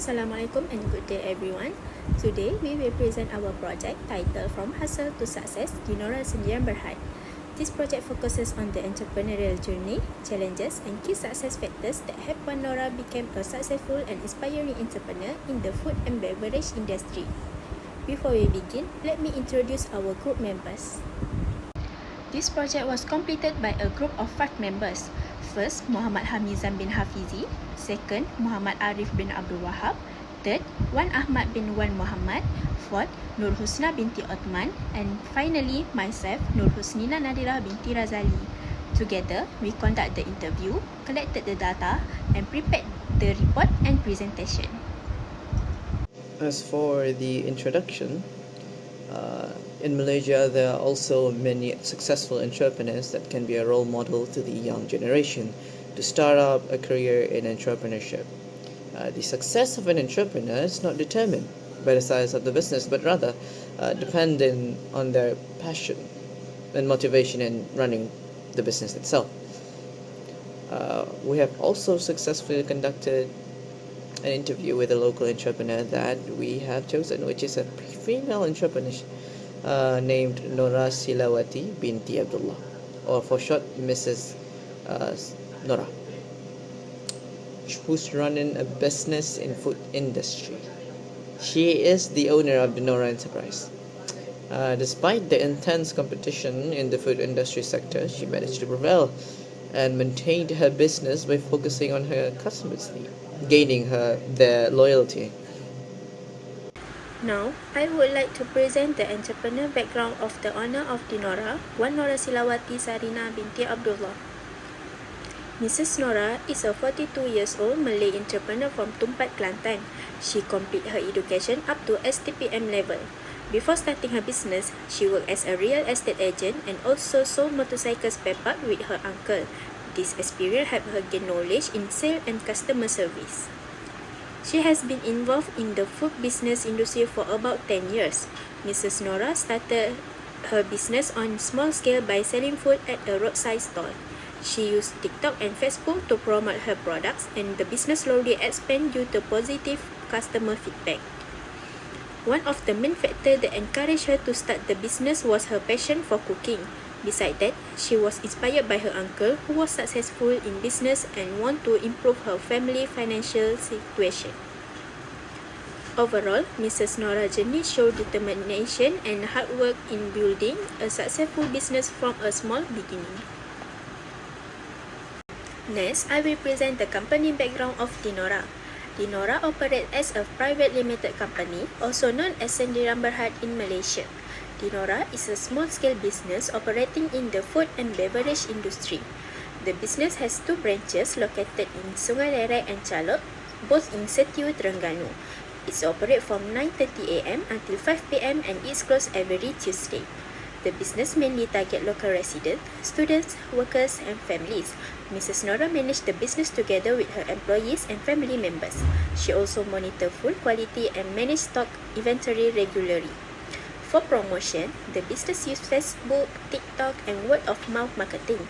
Assalamualaikum and good day everyone. Today we will present our project titled From Hustle to Success di Nora Sendirian Berhad. This project focuses on the entrepreneurial journey, challenges and key success factors that help Nora become a successful and inspiring entrepreneur in the food and beverage industry. Before we begin, let me introduce our group members. This project was completed by a group of 5 members. First, Muhammad Hamizan bin Hafizi. Second, Muhammad Arif bin Abdul Wahab. Third, Wan Ahmad bin Wan Muhammad. Fourth, Nur Husna binti Othman. And finally, myself, Nur Husnina Nadira binti Razali. Together, we conduct the interview, collected the data, and prepared the report and presentation. As for the introduction, in Malaysia, there are also many successful entrepreneurs that can be a role model to the young generation to start up a career in entrepreneurship. The success of an entrepreneur is not determined by the size of the business, but rather dependent on their passion and motivation in running the business itself. We have also successfully conducted an interview with a local entrepreneur that we have chosen, which is a female entrepreneur named Nora Silawati binti Abdullah, or for short Mrs. Nora, who's running a business in food industry. She is the owner of the Nora Enterprise. Despite the intense competition in the food industry sector, she managed to prevail and maintained her business by focusing on her customers' needs, gaining their loyalty. Now, I would like to present the entrepreneur background of the owner of the Nora, Wan Nora Silawati Sarina binti Abdullah. Mrs. Nora is a 42 years old Malay entrepreneur from Tumpat, Kelantan. She completed her education up to STPM level. Before starting her business, she worked as a real estate agent and also sold motorcycle spare parts with her uncle. This experience helped her gain knowledge in sales and customer service. She has been involved in the food business industry for about 10 years. Mrs. Nora started her business on small scale by selling food at a roadside stall. She used TikTok and Facebook to promote her products, and the business slowly expanded due to positive customer feedback. One of the main factors that encouraged her to start the business was her passion for cooking. Besides that, she was inspired by her uncle who was successful in business and wanted to improve her family financial situation. Overall, Mrs. Nora journey showed determination and hard work in building a successful business from a small beginning. Next, I will present the company background of Dinora. Dinora operates as a private limited company, also known as Sendirian Berhad in Malaysia. Dinora is a small-scale business operating in the food and beverage industry. The business has 2 branches located in Sungai Lereng and Chalok, both in Setiu, Terengganu. It operates from 9:30 a.m. until 5 p.m. and is closed every Tuesday. The business mainly target local residents, students, workers, and families. Mrs. Nora managed the business together with her employees and family members. She also monitors food quality and manages stock inventory regularly. For promotion, the business uses Facebook, TikTok, and word-of-mouth marketing.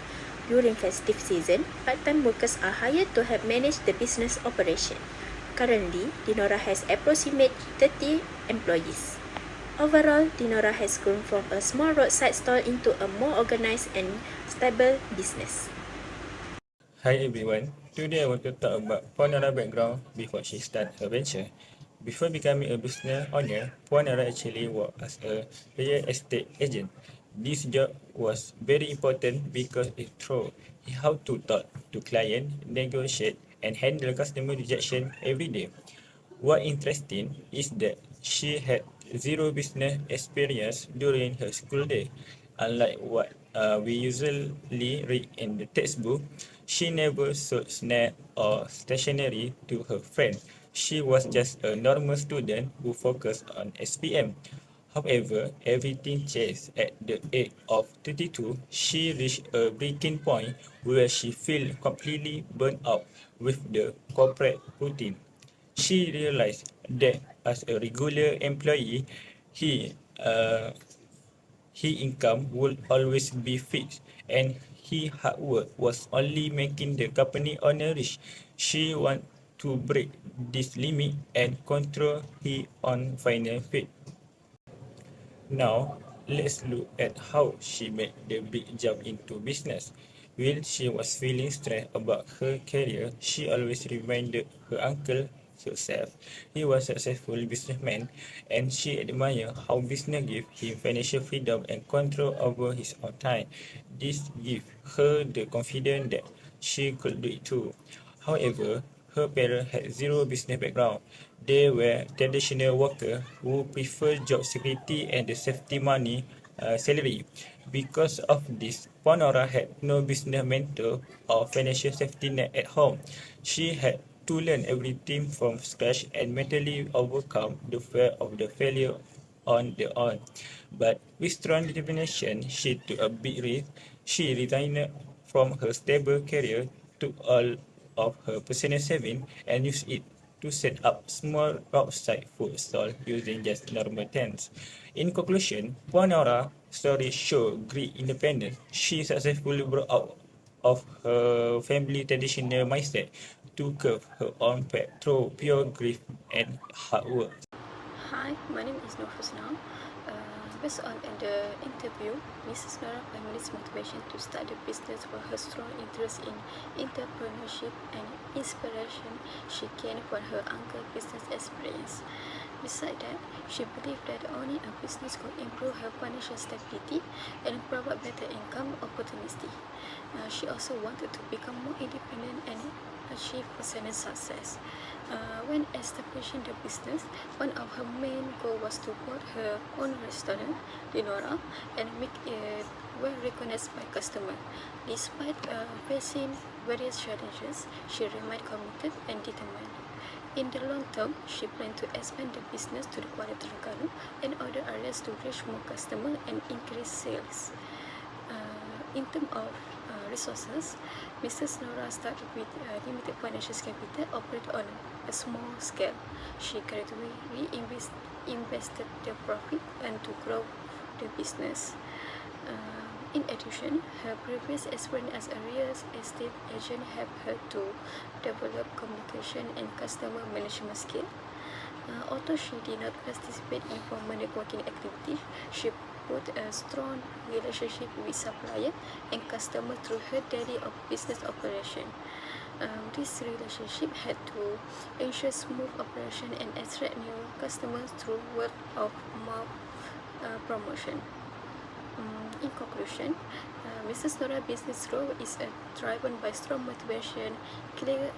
During festive season, part-time workers are hired to help manage the business operation. Currently, Dinora has approximately 30 employees. Overall, Dinora has grown from a small roadside stall into a more organized and stable business. Hi everyone, today I want to talk about Puan Nora background before she started her venture. Before becoming a business owner, Puan Nora actually worked as a real estate agent. This job was very important because it taught how to talk to clients, negotiate, and handle customer rejection every day. What interesting is that she had zero business experience during her school day. Unlike what we usually read in the textbook, she never sold snacks or stationery to her friends. She was just a normal student who focused on SPM. However, everything changed at the age of 32. She reached a breaking point where she felt completely burnt out with the corporate routine. She realized that as a regular employee, he uh, his income would always be fixed, and his hard work was only making the company owner rich. She to break this limit and control his own final fate. Now, let's look at how she made the big jump into business. While she was feeling stressed about her career, she always reminded her uncle herself he was a successful businessman, and she admired how business gave him financial freedom and control over his own time. This gave her the confidence that she could do it too. However, her parents had zero business background. They were traditional workers who preferred job security and the safety money salary. Because of this, Ponora had no business mentor or financial safety net at home. She had to learn everything from scratch and mentally overcome the fear of the failure on their own. But with strong determination, she took a big risk. She resigned from her stable career, took all of her personal savings, and used it to set up small outside food stall using just normal tents. In conclusion, Puanaura's story shows great independence. She successfully broke out of her family traditional mindset to curve her own path through pure grief and hard work. Hi, my name is Nur Husna. Based on the interview, Mrs. Nora family's motivation to start the business was her strong interest in entrepreneurship and inspiration she gained from her uncle's business experience. Besides that, she believed that only a business could improve her financial stability and provide better income opportunity. She also wanted to become more independent and achieve personal success. When establishing the business, one of her main goals was to put her own restaurant, Dinora, and make it well recognized by customers. Despite facing various challenges, she remained committed and determined. In the long term, she planned to expand the business to the Kuala Terengganu and other areas to reach more customers and increase sales. In terms of resources, Mrs. Nora started with limited financial capital, operate on a small scale. She gradually invested the profit and to grow the business. In addition, her previous experience as a real estate agent helped her to develop communication and customer management skills. Although she did not participate in formal networking activities, she put a strong relationship with suppliers and customers through her daily business operation. This relationship had to ensure smooth operation and attract new customers through word of mouth promotion. In conclusion, Mrs. Nora's business growth is driven by strong motivation, clear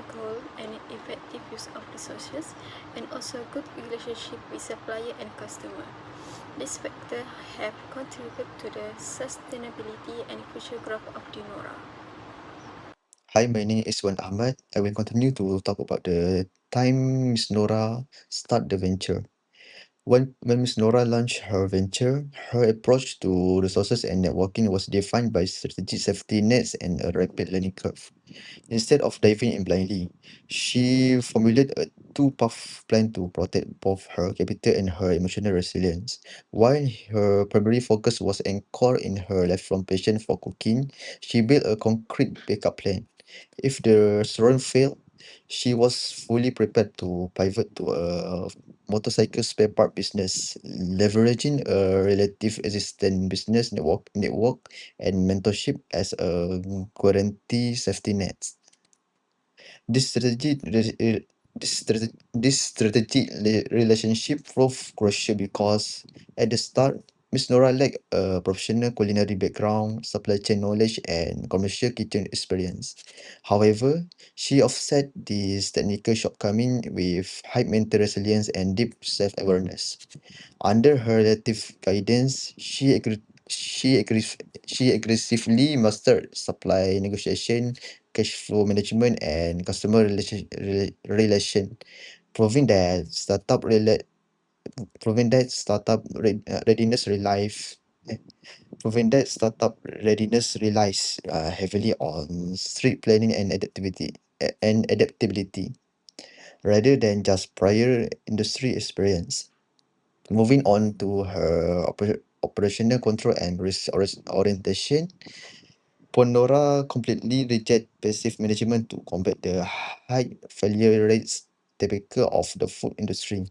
goal, and effective use of resources, and also good relationship with supplier and customer. These factors have contributed to the sustainability and future growth of Dinora. Hi, my name is Wan Ahmad. I will continue to talk about the time Miss Nora start the venture. When Miss Nora launched her venture, her approach to resources and networking was defined by strategic safety nets and a rapid learning curve. Instead of diving in blindly, she formulated a two-path plan to protect both her capital and her emotional resilience. While her primary focus was anchored in her lifelong passion for cooking, she built a concrete backup plan. If the restaurant failed, she was fully prepared to pivot to a motorcycle spare part business, leveraging a relative existing business network and mentorship as a guarantee safety net. This strategy relationship proved crucial because at the start, Miss Nora lacked a professional culinary background, supply chain knowledge, and commercial kitchen experience. However, she offset these technical shortcomings with high mental resilience and deep self-awareness. Under her relative guidance, she aggressively mastered supply negotiation, cash flow management, and customer relation, proving that readiness eh, relies heavily on strict planning and adaptability rather than just prior industry experience. Moving on to her operational control and risk orientation, Puan Nora completely reject passive management to combat the high failure rates typical of the food industry.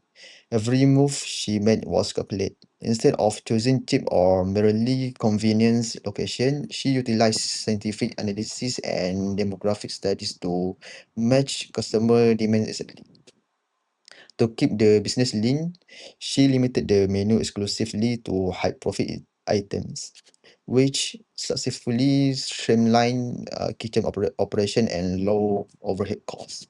Every move she made was calculated. Instead of choosing cheap or merely convenience location, she utilized scientific analysis and demographic studies to match customer demand exactly. To keep the business lean, she limited the menu exclusively to high profit items, which successfully streamlined kitchen operation and low overhead costs.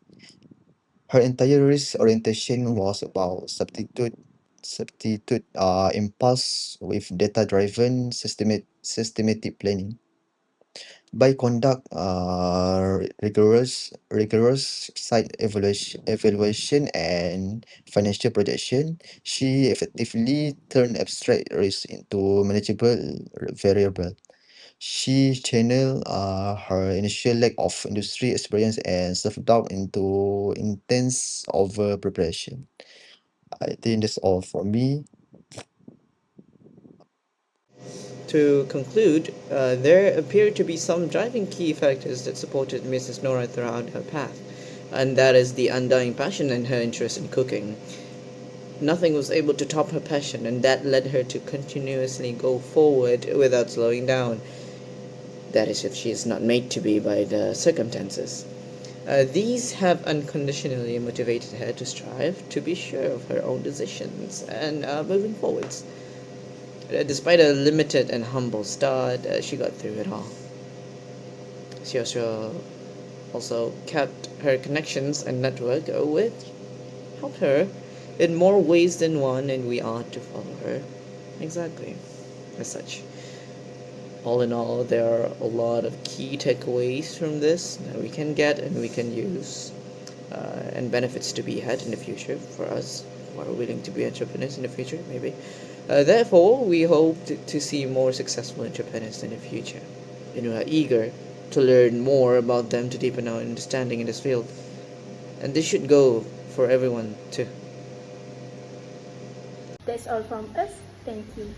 Her entire risk orientation was about substitute impulse with data-driven systematic planning. By conduct rigorous site evaluation and financial projection, she effectively turned abstract risk into manageable variable. She channeled her initial lack of industry experience and self-doubt into intense over preparation. I think that's all from me. To conclude, there appear to be some driving key factors that supported Mrs. Nora throughout her path, and that is the undying passion and her interest in cooking. Nothing was able to top her passion, and that led her to continuously go forward without slowing down. That is, if she is not made to be by the circumstances. These have unconditionally motivated her to strive to be sure of her own decisions and moving forwards. Despite a limited and humble start, she got through it all. She also kept her connections and network with helped her in more ways than one, and we ought to follow her. Exactly. As such. All in all, there are a lot of key takeaways from this that we can get and we can use, and benefits to be had in the future for us who are willing to be entrepreneurs in the future, maybe. Therefore, we hope to see more successful entrepreneurs in the future, and we are eager to learn more about them to deepen our understanding in this field. And this should go for everyone too. That's all from us. Thank you.